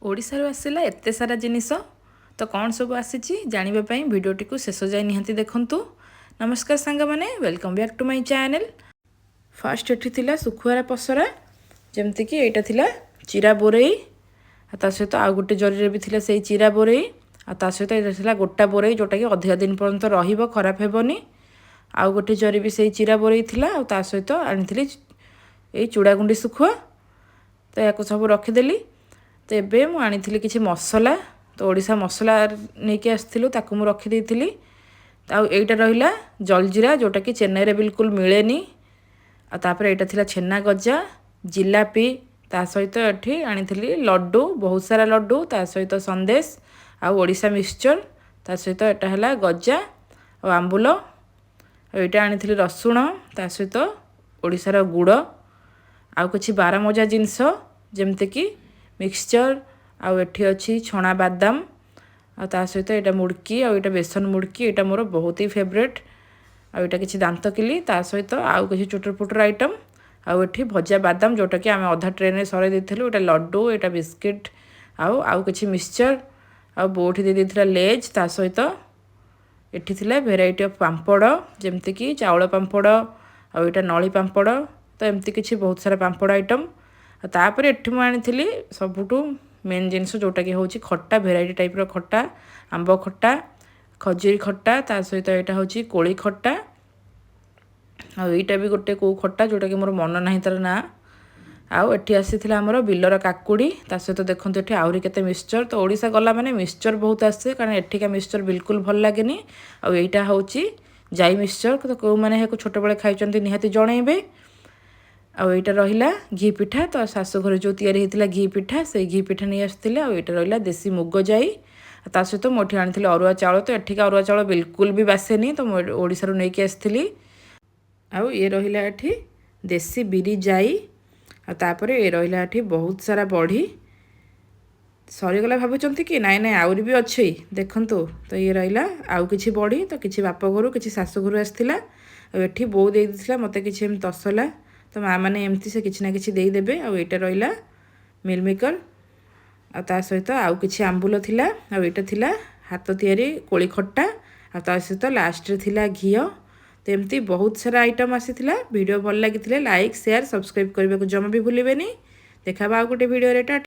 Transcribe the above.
ओडिशारू आसिला एते सारा जिनिस तो कौन सब आसी जानिबा पई वीडियोटी को शेष जाए निहांती देखंतु। नमस्कार सांग माने welcome back to my channel. First एठी थिला सुखुआरा पसरा जेमति कि एटा थिला चिरा बोरई ता सहित आ गोटे जरी भी थिला सेही चिरा बोरई ता सहित एटा थिला गोटा बोरई जोटा कि अधिक दिन पर्यंत रहिबो खराब हेबनी। आ गोटे जरी भी सेही चिरा बोरई थिला ता सहित आनिथिली ए चूड़ा गुंडी सुखुआ तो याको सब रखिदेली। तो ये मुझे आनी किसी मसला तो ओडिशा मसला नहीं आसलु ताकू मु रखी आईटा रहा जलजीरा जोटा कि चेन्नई रे बिल्कुल मिलेनी। आपर यहाँ थिला छेना गजा जिलापी ता सहित ये आनी लड्डू बहुत सारा लड्डू ता सहित संदेश आड़शा मिक्सचर ता सहित यहाँ है गजा और आंबुल आईटा आनी रसुण ता सहित ओडिशार गुड़ आउ किछि बारा मजा जिनस जमती कि मिक्सचर आठी अच्छी छणा बादाम ता सहित यहाँ मुड़की आटा बेसन मुड़की यहाँ मोर बहुत ही फेवरेट आटा किसी दांत किली ता सहित आउ किसी चोटर पुटर आइटम आठी भजा बादाम जोटा कि आम अधा ट्रेन में सर देलु यहाँ लड्डू यहाँ बिस्किट आउ किसी मिक्सचर बोठी दे देथिला लेज ता सहित एठी थिला भेराइटी ऑफ पांपड़ जमती कि चाउल पांपड़ आटा नली पांपड़ तो एमती किसी बहुत सारा पांपड़ आइटम तापर एठी मु आनी सबुठू मेन जिनस जोटा कि हूँ खट्टा भेराइटी टाइप खट्टा आंब खट्टा खजुरी खट्टा ता सहित यहाँ हूँ कोली खट्टा आईटा भी गोटे कौ खट्टा जोटा कि मोर मन ना तार ना आठी आसी आमर बिलर काकुड़ी ता सहित देखो ये आहरी केते मिक्सचर तो ओडिशा गला माने मिक्सचर बहुत आसे कारण एठिका मिक्सचर बिल्कुल भल लगे आईटा हूँ जाई मिक्सचर तो कौ मैंने छोट बड़े खाई निहाती जनइबे। आईटा रहा घी पिठा तो शाशु घर जो तैयारी होता घी पिठा से घी पिठा नहीं आसते आईटा रहा देसी मुग जाई ता सहित मुझे आनी अरुआ चाउल तो एठिका अरुआ चाउल बिल्कुल भी बासेनी तो ओडिशारू नहीं आसती आउ ये रहा ये देसी बिरी जाई तापर ये रहा ये बहुत सारा बड़ी सरीगला भावुंट कि नाई नाई आउरी भी अच्छी देखु तो ये रहा आउ कि बड़ी तो किसी बाप घर कि शाशु घर आसाला एठी बो देती मत कि तसला तो माँ मैंने एमती से किसी ना कि देदेवे आईटा रहा मिल मेकर ता सहित आउ कि आंबुल थिला आईटा थिला हाथ तैयारी कोली खट्टा ता सहित लास्ट रे थिला घी तो एमती बहुत सारा आइटम आसीथिला। वीडियो भल लगी लाइक शेयर सब्सक्राइब करने को जमा भी भूलें। देखा आ गोटे वीडियो रे।